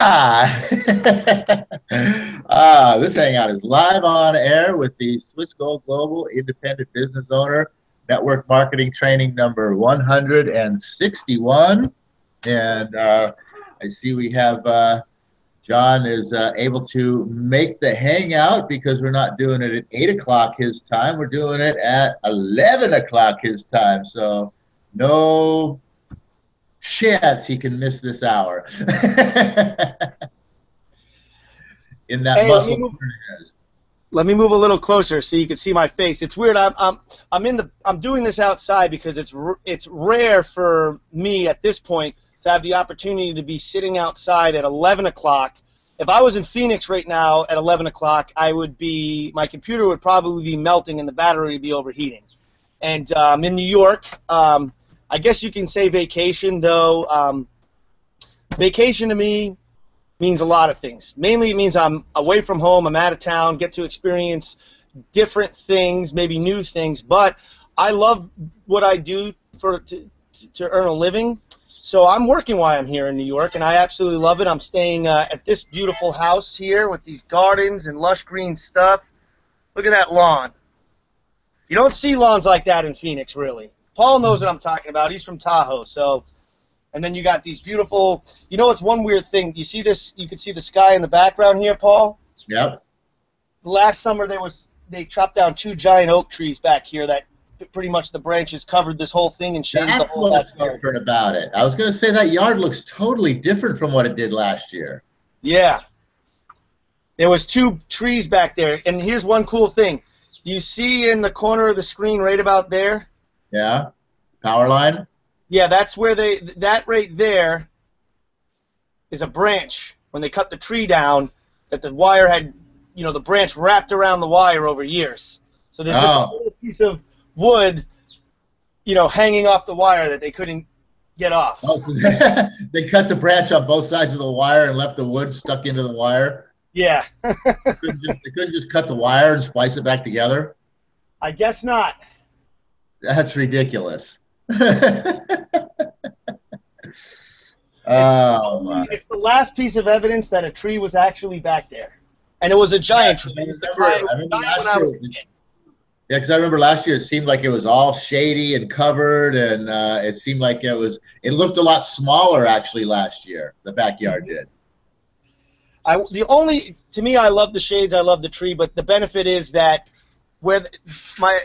Ah, this hangout is live on air with the Swiss Gold Global Independent Business Owner Network Marketing Training number 161. And I see we have John is able to make the hangout because we're not doing it at 8 o'clock his time. We're doing it at 11 o'clock his time. So no chance he can miss this hour. In that Hey, muscle. let me move a little closer so you can see my face. It's weird. I'm doing this outside because it's rare for me at this point to have the opportunity to be sitting outside at 11 o'clock. If I was in Phoenix right now at 11 o'clock, my computer would probably be melting and the battery would be overheating. And I'm in New York. I guess you can say vacation, though. Vacation to me means a lot of things. Mainly it means I'm away from home, I'm out of town, get to experience different things, maybe new things, but I love what I do to earn a living. So I'm working while I'm here in New York, and I absolutely love it. I'm staying at this beautiful house here with these gardens and lush green stuff. Look at that lawn. You don't see lawns like that in Phoenix, really. Paul knows what I'm talking about. He's from Tahoe, so... And then you got these beautiful, you know, it's one weird thing. You see this, you can see the sky in the background here, Paul? Yep. Last summer they chopped down 2 giant oak trees back here that pretty much the branches covered this whole thing and shaded the whole That's what's different about it. I was going to say that yard looks totally different from what it did last year. Yeah. There was 2 trees back there, and here's one cool thing. You see in the corner of the screen right about there? Yeah. Power line? Yeah, that's where that right there is a branch. When they cut the tree down, that the wire had, you know, the branch wrapped around the wire over years. So there's just a little piece of wood, you know, hanging off the wire that they couldn't get off. Oh, so they cut the branch on both sides of the wire and left the wood stuck into the wire? Yeah. They couldn't just cut the wire and splice it back together? I guess not. That's ridiculous. It's the last piece of evidence that a tree was actually back there, and it was a giant tree. Yeah, because I remember last year it seemed like it was all shady and covered, and it seemed like it looked a lot smaller actually last year. The backyard did. To me, I love the shades, I love the tree, but the benefit is that where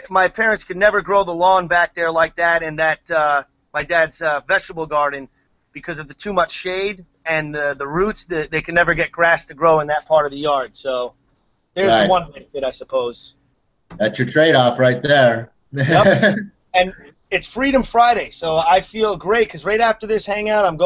my parents could never grow the lawn back there like that, and that my dad's vegetable garden, because of the too much shade and the roots, they can never get grass to grow in that part of the yard. So there's the one benefit, I suppose. That's your trade-off right there. Yep. And it's Freedom Friday, so I feel great because right after this hangout, I'm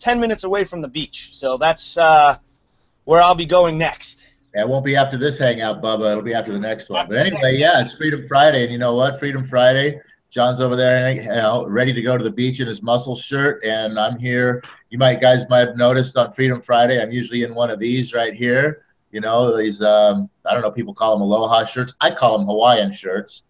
10 minutes away from the beach, so that's where I'll be going next. Yeah, it won't be after this hangout, Bubba. It'll be after the next one. But anyway, yeah, it's Freedom Friday, and you know what? Freedom Friday. John's over there, you know, ready to go to the beach in his muscle shirt, and I'm here. You guys might have noticed on Freedom Friday, I'm usually in one of these right here. You know, these I don't know, people call them aloha shirts. I call them Hawaiian shirts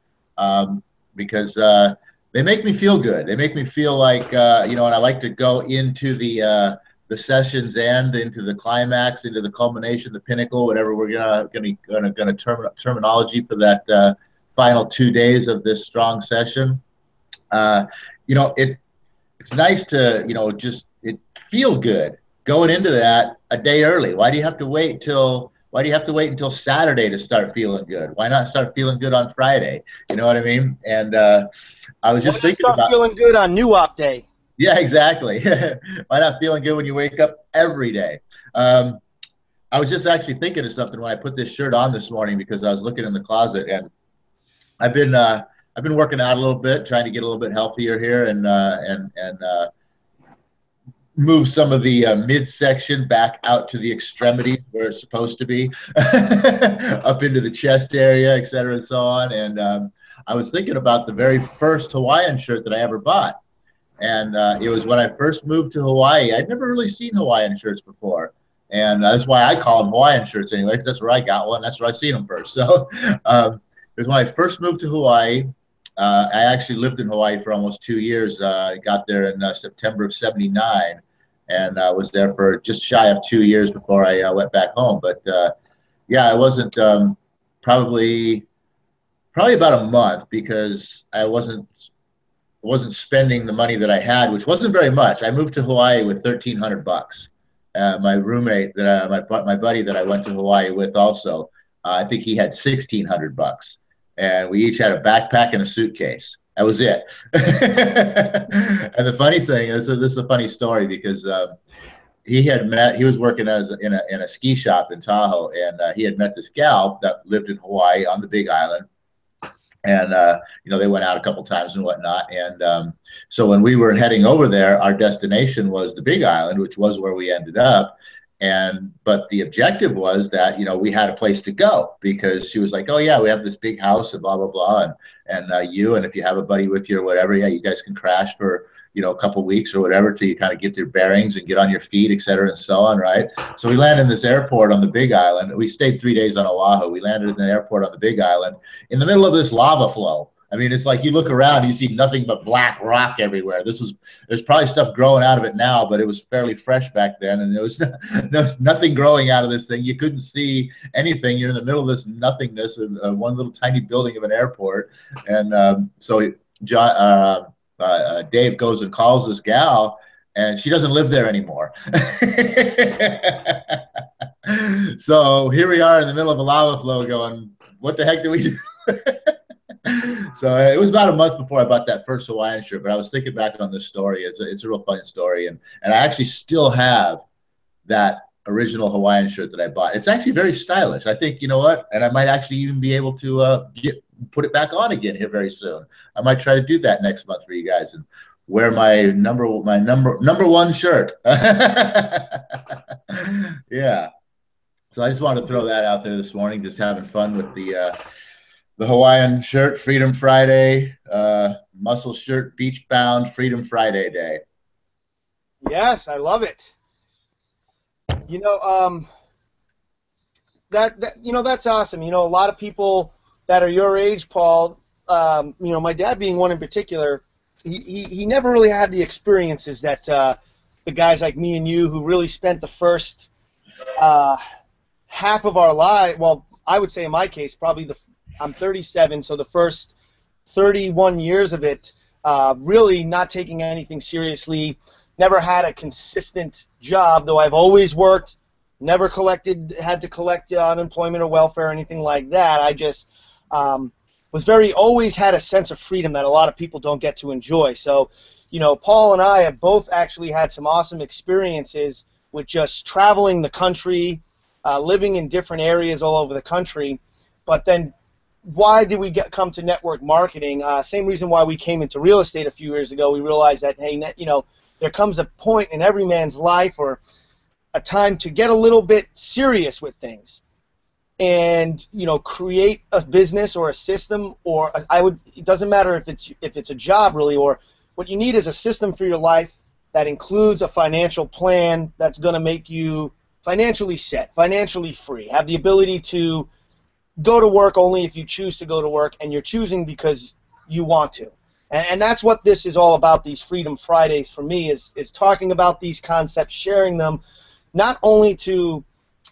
because they make me feel good. They make me feel like you know, and I like to go into the session's end, into the climax, into the culmination, the pinnacle, whatever we're gonna terminology for that final 2 days of this strong session. You know, it's nice to, you know, just feel good going into that a day early. Why do you have to wait until Saturday to start feeling good? Why not start feeling good on Friday? You know what I mean? And I was just thinking about feeling good on New Op Day. Yeah, exactly. Why not feeling good when you wake up every day? I was just actually thinking of something when I put this shirt on this morning because I was looking in the closet, and I've been working out a little bit, trying to get a little bit healthier here, and move some of the midsection back out to the extremities where it's supposed to be, up into the chest area, et cetera, and so on. And I was thinking about the very first Hawaiian shirt that I ever bought. And it was when I first moved to Hawaii. I'd never really seen Hawaiian shirts before. And that's why I call them Hawaiian shirts anyway, because that's where I got one. That's where I seen them first. So it was when I first moved to Hawaii. I actually lived in Hawaii for almost 2 years. I got there in September of '79. and was there for just shy of 2 years before I went back home. But yeah, I wasn't probably about a month because I wasn't spending the money that I had, which wasn't very much. I moved to Hawaii with $1,300. My roommate, my buddy that I went to Hawaii with, also, I think he had $1,600, and we each had a backpack and a suitcase. That was it. And the funny thing is, this is a funny story because he was working in a ski shop in Tahoe, and he had met this gal that lived in Hawaii on the Big Island. And they went out a couple times and whatnot. And so when we were heading over there, our destination was the Big Island, which was where we ended up. But the objective was that we had a place to go, because she was like, "Oh yeah, we have this big house and blah blah blah, and if you have a buddy with you or whatever, yeah, you guys can crash for a couple of weeks or whatever till you kind of get your bearings and get on your feet, et cetera, and so on, right?" So we landed in this airport on the Big Island. We stayed 3 days on Oahu. We landed in the airport on the Big Island in the middle of this lava flow. I mean, it's like you look around, you see nothing but black rock everywhere. There's probably stuff growing out of it now, but it was fairly fresh back then, and there was nothing growing out of this thing. You couldn't see anything. You're in the middle of this nothingness of one little tiny building of an airport, and so John. Dave goes and calls this gal, and she doesn't live there anymore. So here we are in the middle of a lava flow going, what the heck do we do? So it was about a month before I bought that first Hawaiian shirt, but I was thinking back on this story. It's a real fun story, and I actually still have that original Hawaiian shirt that I bought. It's actually very stylish. I think, you know what, and I might actually even be able to put it back on again here very soon. I might try to do that next month for you guys and wear my number one shirt. Yeah. So I just wanted to throw that out there this morning, just having fun with the Hawaiian shirt, Freedom Friday, muscle shirt, beach bound, Freedom Friday day. Yes, I love it. That's awesome. A lot of people that are your age, Paul, my dad being one in particular, he never really had the experiences that the guys like me and you who really spent the first half of our life, well, I would say in my case, probably I'm 37, so the first 31 years of it, really not taking anything seriously, never had a consistent job, though I've always worked, never had to collect unemployment or welfare or anything like that. I just always had a sense of freedom that a lot of people don't get to enjoy. So, Paul and I have both actually had some awesome experiences with just traveling the country, living in different areas all over the country. But then why did we come to network marketing? Same reason why we came into real estate a few years ago. We realized that, hey, there comes a point in every man's life or a time to get a little bit serious with things and create a business or a system, or it doesn't matter if it's a job really, or what you need is a system for your life that includes a financial plan that's going to make you financially set, financially free, have the ability to go to work only if you choose to go to work, and you're choosing because you want to. And that's what this is all about, these Freedom Fridays for me, is talking about these concepts, sharing them, not only to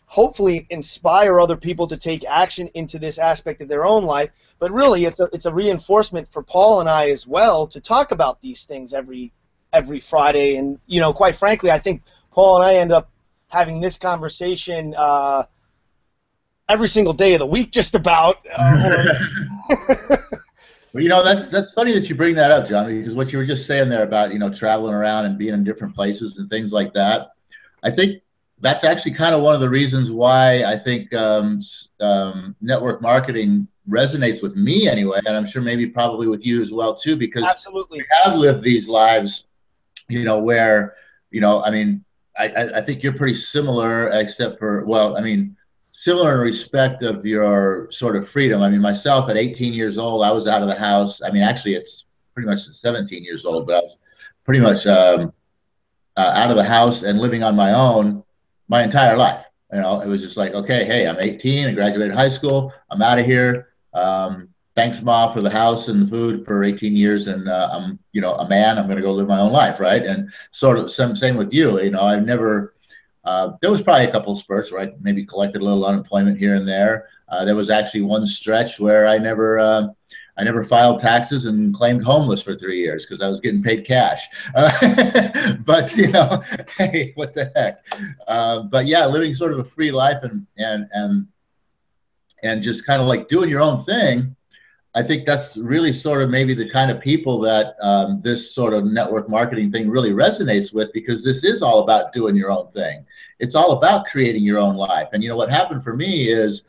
hopefully inspire other people to take action into this aspect of their own life, but really it's a reinforcement for Paul and I as well to talk about these things every Friday. And, quite frankly, I think Paul and I end up having this conversation every single day of the week just about. Well, that's funny that you bring that up, John, because what you were just saying there about, traveling around and being in different places and things like that, I think that's actually kind of one of the reasons why I think network marketing resonates with me anyway, and I'm sure maybe probably with you as well too, because absolutely we have lived these lives, where, I think you're pretty similar, except for, similar in respect of your sort of freedom. I mean, myself at 18 years old, I was out of the house. I mean, actually, it's pretty much 17 years old, but I was pretty much out of the house and living on my own my entire life. It was just like, okay, hey, I'm 18, I graduated high school, I'm out of here. thanks, Ma, for the house and the food for 18 years, and I'm, a man. I'm going to go live my own life, right? And sort of same with you. I've never. There was probably a couple of spurts where I maybe collected a little unemployment here and there. There was actually one stretch where I never filed taxes and claimed homeless for 3 years because I was getting paid cash. But hey, what the heck? But yeah, living sort of a free life and just kind of like doing your own thing. I think that's really sort of maybe the kind of people that this sort of network marketing thing really resonates with, because this is all about doing your own thing. It's all about creating your own life. And what happened for me is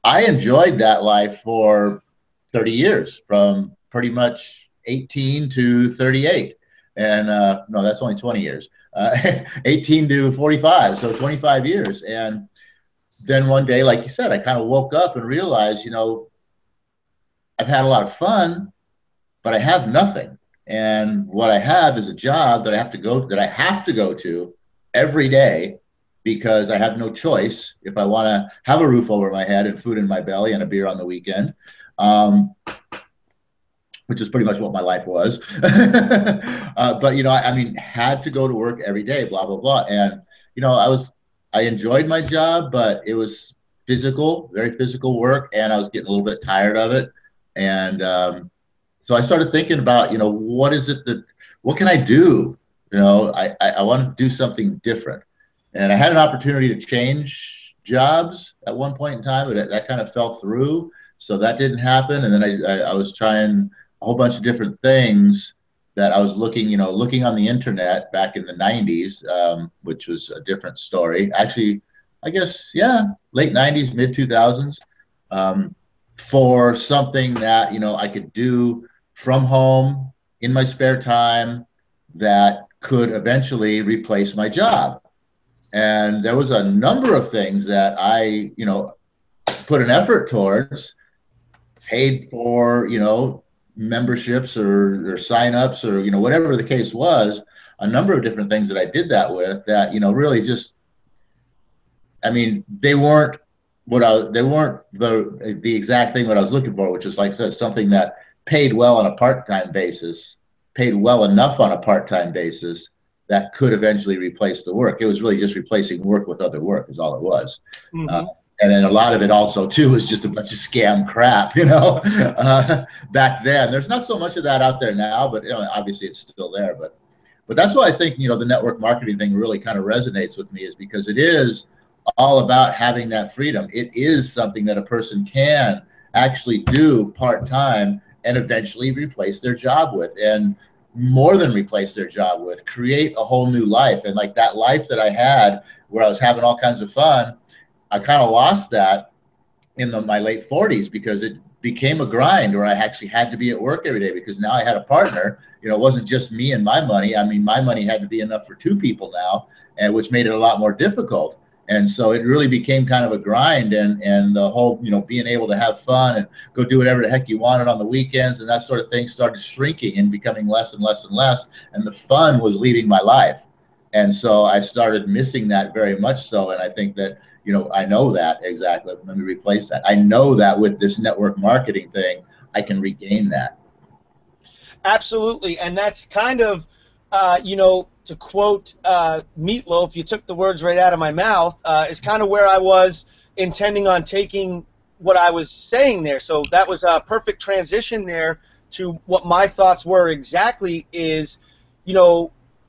I enjoyed that life for 30 years, from pretty much 18 to 38. And no, that's only 20 years, 18 to 45. So 25 years. And then one day, like you said, I kind of woke up and realized, I've had a lot of fun, but I have nothing. And what I have is a job that I have to go to every day, because I have no choice if I want to have a roof over my head and food in my belly and a beer on the weekend, which is pretty much what my life was. But had to go to work every day, blah blah blah. And I enjoyed my job, but it was physical, very physical work, and I was getting a little bit tired of it. And so I started thinking about, what can I do? I wanted to do something different. And I had an opportunity to change jobs at one point in time, but that kind of fell through. So that didn't happen. And then I was trying a whole bunch of different things that I was looking on the internet back in the 90s, which was a different story. Actually, I guess, yeah, late 90s, mid 2000s. For something that I could do from home in my spare time that could eventually replace my job. And there was a number of things that I put an effort towards, paid for memberships or sign-ups or whatever the case was, a number of different things that I did that with that really just, they weren't the exact thing what I was looking for, which is, like I said, something that paid well on a part-time basis, paid well enough on a part-time basis that could eventually replace the work. It was really just replacing work with other work is all it was. Mm-hmm. And then a lot of it also too was just a bunch of scam crap, back then. There's not so much of that out there now, but obviously it's still there. But that's why I think the network marketing thing really kind of resonates with me, is because it is all about having that freedom. It is something that a person can actually do part-time and eventually replace their job with, and more than replace their job with, create a whole new life. And like that life that I had where I was having all kinds of fun, I kind of lost that in my late 40s, because it became a grind where I actually had to be at work every day, because now I had a partner. It wasn't just me and my money. My money had to be enough for two people now, and which made it a lot more difficult. And so it really became kind of a grind, and the whole, being able to have fun and go do whatever the heck you wanted on the weekends and that sort of thing started shrinking and becoming less and less and less. And the fun was leaving my life. And so I started missing that very much so. And I think that, I know that exactly. Let me replace that. I know that with this network marketing thing, I can regain that. Absolutely. And that's kind of, to quote Meatloaf, you took the words right out of my mouth, is kind of where I was intending on taking what I was saying there. So that was a perfect transition there to what my thoughts were exactly is,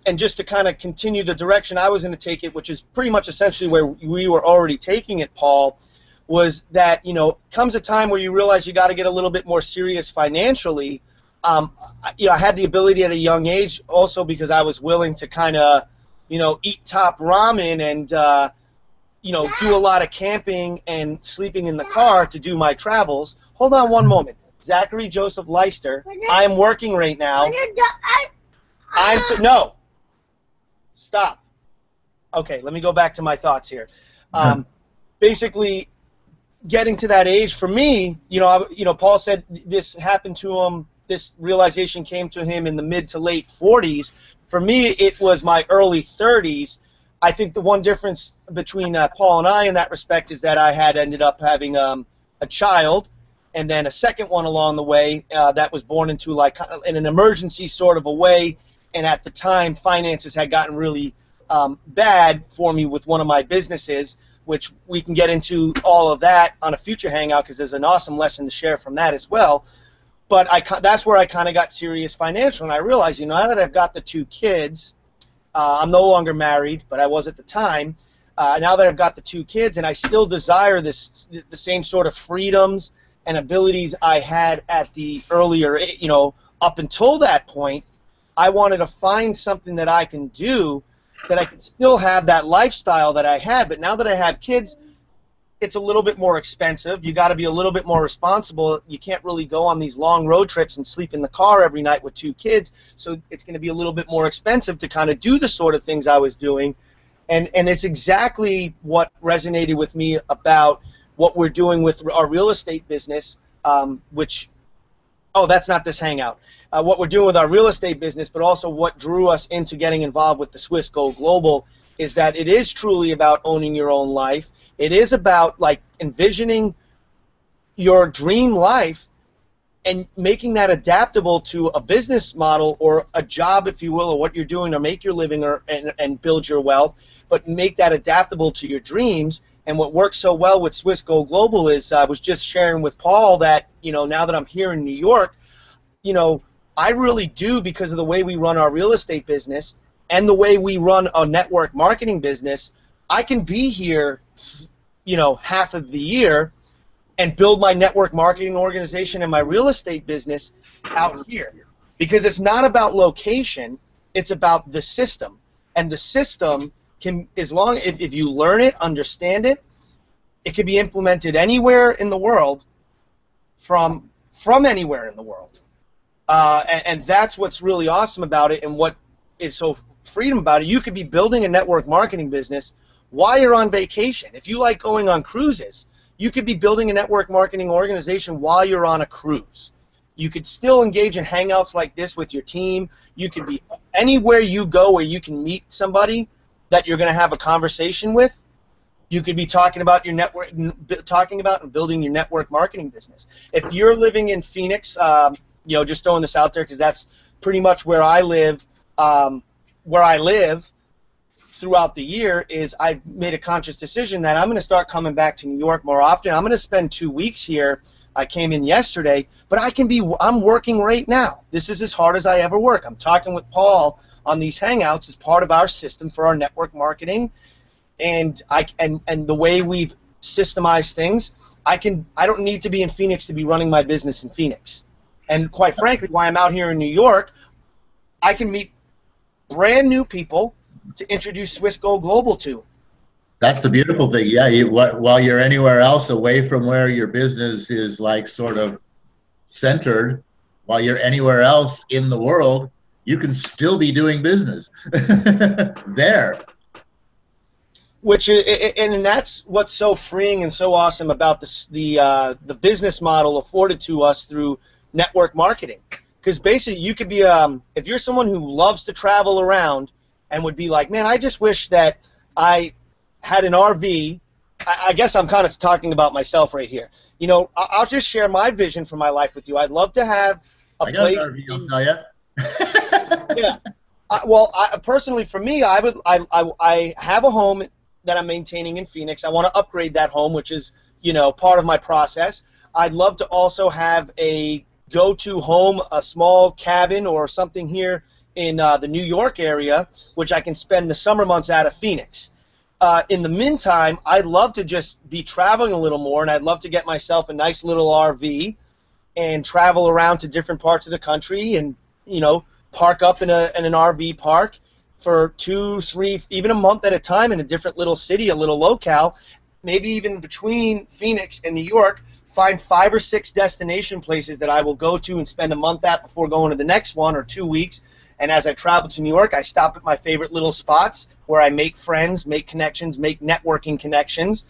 and just to kind of continue the direction I was going to take it, which is pretty much essentially where we were already taking it, Paul, was that, comes a time where you realize you got to get a little bit more serious financially. I had the ability at a young age also because I was willing to kind of, eat top ramen and, do a lot of camping and sleeping in the car to do my travels. Hold on one moment. Zachary Joseph Leister, I am working right now. No. Stop. Okay, let me go back to my thoughts here. Basically, getting to that age for me, Paul said this happened to him. This realization came to him in the mid to late 40s. For me, it was my early 30s. I think the one difference between Paul and I in that respect is that I had ended up having a child, and then a second one along the way that was born into like in an emergency sort of a way. And at the time, finances had gotten really bad for me with one of my businesses, which we can get into all of that on a future hangout because there's an awesome lesson to share from that as well. But that's where I kind of got serious financial, and I realized, now that I've got the 2 kids, I'm no longer married, but I was at the time. Now that I've got the 2 kids, and I still desire the same sort of freedoms and abilities I had at the earlier, up until that point, I wanted to find something that I can do that I could still have that lifestyle that I had. But now that I have kids, it's a little bit more expensive. You got to be a little bit more responsible. You can't really go on these long road trips and sleep in the car every night with 2 kids. So it's going to be a little bit more expensive to kind of do the sort of things I was doing. And it's exactly what resonated with me about what we're doing with our real estate business, which, oh, that's not this hangout. What we're doing with our real estate business, but also what drew us into getting involved with the Swiss Go Global, is that it is truly about owning your own life. It is about like envisioning your dream life and making that adaptable to a business model or a job, if you will, or what you're doing to make your living and build your wealth, but make that adaptable to your dreams. And what works so well with Swiss Go Global is I was just sharing with Paul that, now that I'm here in New York, I really do, because of the way we run our real estate business and the way we run a network marketing business, I can be here, half of the year and build my network marketing organization and my real estate business out here. Because it's not about location, it's about the system. And the system can, if you learn it, understand it, it can be implemented anywhere in the world, from anywhere in the world. And that's what's really awesome about it, and what is so freedom about it. You could be building a network marketing business while you're on vacation. If you like going on cruises, you could be building a network marketing organization while you're on a cruise. You could still engage in hangouts like this with your team. You could be anywhere you go where you can meet somebody that you're going to have a conversation with. You could be talking about your network, and building your network marketing business. If you're living in Phoenix, just throwing this out there because that's pretty much where I live. Throughout the year, is I've made a conscious decision that I'm going to start coming back to New York more often. I'm going to spend 2 weeks here. I came in yesterday, but I'm working right now. This is as hard as I ever work. I'm talking with Paul on these hangouts as part of our system for our network marketing, and the way we've systemized things. I don't need to be in Phoenix to be running my business in Phoenix. And quite frankly, while I'm out here in New York, I can meet brand new people to introduce Swiss Go Global to. That's the beautiful thing. Yeah, while you're anywhere else away from where your business is like sort of centered, while you're anywhere else in the world, you can still be doing business there. And that's what's so freeing and so awesome about the business model afforded to us through network marketing. Because basically, you could be if you're someone who loves to travel around and would be like, man, I just wish that I had an RV. I guess I'm kind of talking about myself right here. I'll just share my vision for my life with you. I'd love to have a place. I got an RV, I'll tell you. Yeah. Personally, for me, I have a home that I'm maintaining in Phoenix. I want to upgrade that home, which is part of my process. I'd love to also have a go-to home, a small cabin or something here in the New York area, which I can spend the summer months out of Phoenix. In the meantime, I'd love to just be traveling a little more, and I'd love to get myself a nice little RV and travel around to different parts of the country and, park up in an RV park for 2, 3, even a month at a time in a different little city, a little locale, maybe even between Phoenix and New York, find 5 or 6 destination places that I will go to and spend a month at before going to the next one, or 2 weeks. And as I travel to New York, I stop at my favorite little spots where I make friends, make connections, make networking connections.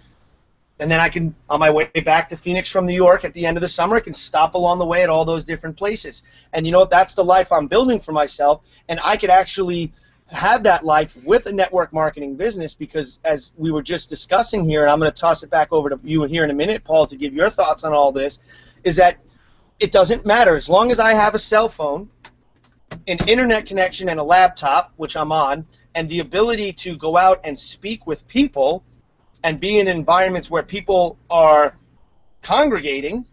And then I can, on my way back to Phoenix from New York at the end of the summer, I can stop along the way at all those different places. And you know what? That's the life I'm building for myself. And I could actually have that life with a network marketing business, because as we were just discussing here, and I'm going to toss it back over to you here in a minute, Paul, to give your thoughts on all this, is that it doesn't matter. As long as I have a cell phone, an internet connection, and a laptop, which I'm on, and the ability to go out and speak with people and be in environments where people are congregating,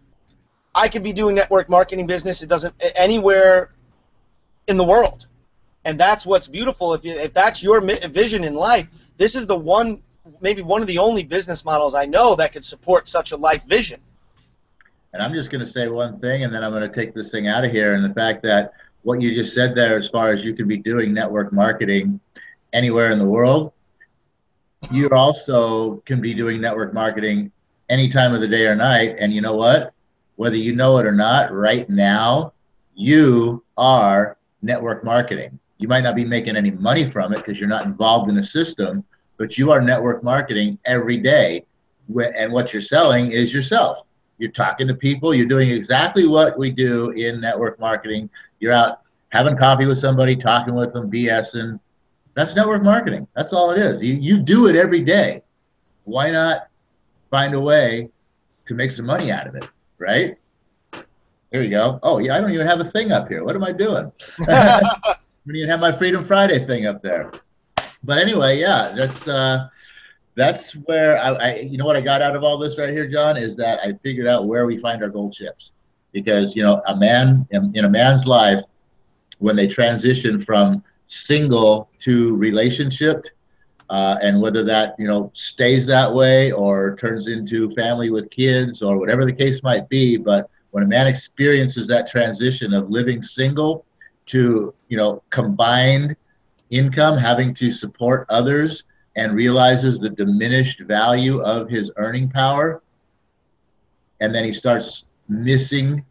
I could be doing network marketing business. It doesn't anywhere in the world. And that's what's beautiful. If that's your vision in life, this is the one, maybe one of the only business models I know that could support such a life vision. And I'm just going to say one thing, and then I'm going to take this thing out of here. And the fact that what you just said there, as far as you could be doing network marketing anywhere in the world, you also can be doing network marketing any time of the day or night. And you know what? Whether you know it or not, right now, you are network marketing. You might not be making any money from it because you're not involved in the system, but you are network marketing every day. And what you're selling is yourself. You're talking to people. You're doing exactly what we do in network marketing. You're out having coffee with somebody, talking with them, BSing. That's network marketing. That's all it is. You do it every day. Why not find a way to make some money out of it, right? There you go. Oh, yeah, I don't even have a thing up here. What am I doing? I don't even have my Freedom Friday thing up there. But anyway, yeah, that's where I you know what I got out of all this right here, John, is that I figured out where we find our gold chips. Because, you know, a man in a man's life, when they transition from single to relationship, and whether that, you know, stays that way or turns into family with kids or whatever the case might be, but when a man experiences that transition of living single to, you know, combined income, having to support others, and realizes the diminished value of his earning power, and then he starts missing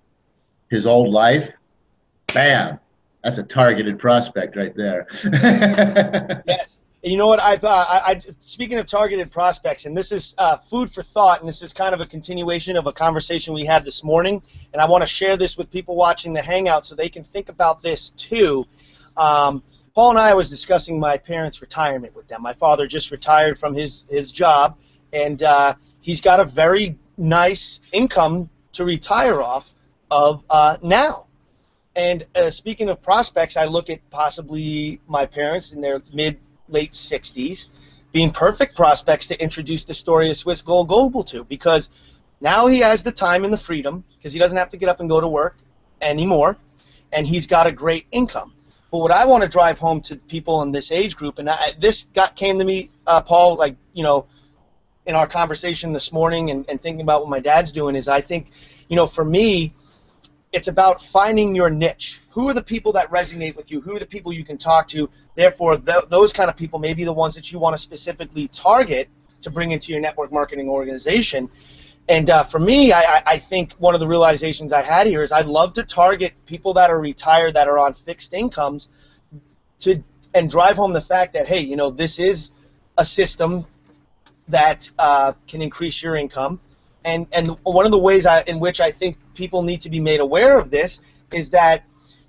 his old life, bam, that's a targeted prospect right there. Yes. You know what, speaking of targeted prospects, and this is food for thought, and this is kind of a continuation of a conversation we had this morning, and I want to share this with people watching the Hangout so they can think about this too. Paul and I was discussing my parents' retirement with them. My father just retired from his job, and he's got a very nice income to retire off of now. And speaking of prospects, I look at possibly my parents in their late 60s being perfect prospects to introduce the story of Swiss Gold Global to, because now he has the time and the freedom because he doesn't have to get up and go to work anymore, and he's got a great income. But what I want to drive home to people in this age group, and this came to me, Paul, like, you know, in our conversation this morning and thinking about what my dad's doing, is I think, you know, for me, it's about finding your niche. Who are the people that resonate with you? Who are the people you can talk to? Therefore, those kind of people may be the ones that you want to specifically target to bring into your network marketing organization. And for me, I think one of the realizations I had here is I'd love to target people that are retired, that are on fixed incomes, and drive home the fact that, hey, you know, this is a system that can increase your income. And one of the ways in which I think people need to be made aware of this is that,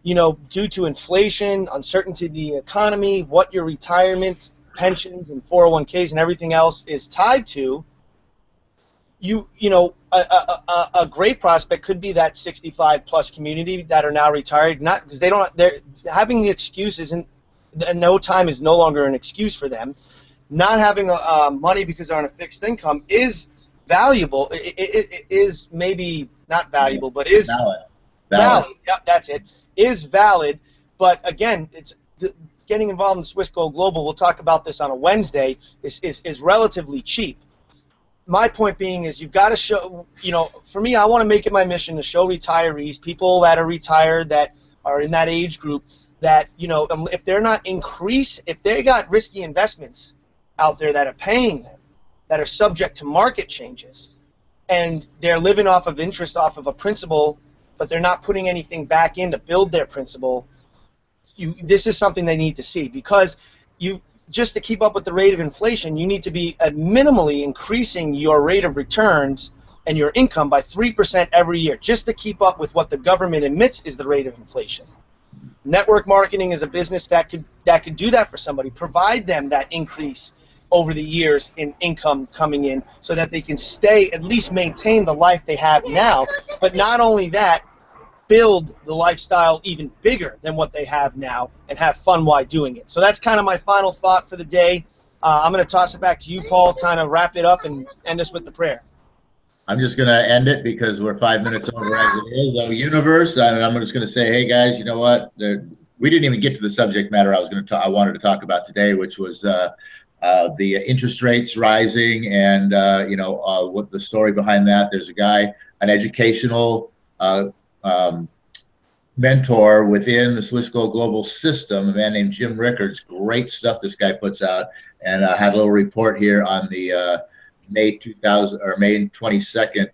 you know, due to inflation, uncertainty in the economy, what your retirement, pensions, and 401ks and everything else is tied to, you know, a great prospect could be that 65-plus community that are now retired, not because they're having the excuse isn't, no time is no longer an excuse for them. Not having money because they're on a fixed income is valuable. It is maybe not valuable, but is valid. Yeah, that's it. Is valid, but again, it's getting involved in Swiss Gold Global. We'll talk about this on a Wednesday. Is relatively cheap. My point being is you've got to show, you know, for me, I want to make it my mission to show retirees, people that are retired, that are in that age group, that, you know, if they're not if they got risky investments out there that are paying them, that are subject to market changes, and they're living off of interest, off of a principal, but they're not putting anything back in to build their principal, this is something they need to see, because just to keep up with the rate of inflation, you need to be minimally increasing your rate of returns and your income by 3% every year, just to keep up with what the government admits is the rate of inflation. Network marketing is a business that could do that for somebody, provide them that increase over the years in income coming in so that they can stay, at least maintain the life they have now. But not only that, build the lifestyle even bigger than what they have now and have fun while doing it. So that's kind of my final thought for the day. I'm going to toss it back to you, Paul, kind of wrap it up and end us with the prayer. I'm just going to end it because we're 5 minutes over as it is. Oh, universe, and I'm just going to say, hey, guys, you know what? We didn't even get to the subject matter I wanted to talk about today, which was the interest rates rising and, what the story behind that. There's a guy, an educational mentor within the Swiss Global system, a man named Jim Rickards. Great stuff this guy puts out, and had a little report here on the May 22nd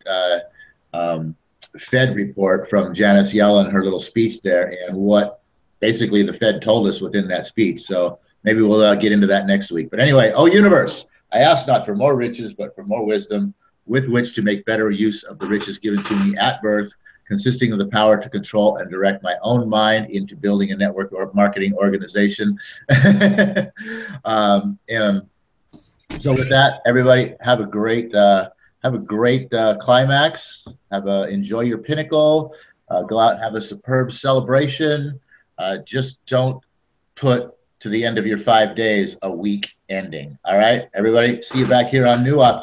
Fed report from Janice Yellen, her little speech there, and what basically the Fed told us within that speech. So maybe we'll get into that next week. But anyway, oh universe, I ask not for more riches, but for more wisdom, with which to make better use of the riches given to me at birth, consisting of the power to control and direct my own mind into building a network or marketing organization. And so with that, everybody have a great climax. Enjoy your pinnacle. Go out and have a superb celebration. Just don't put to the end of your 5 days a week ending. All right, everybody. See you back here on New Op.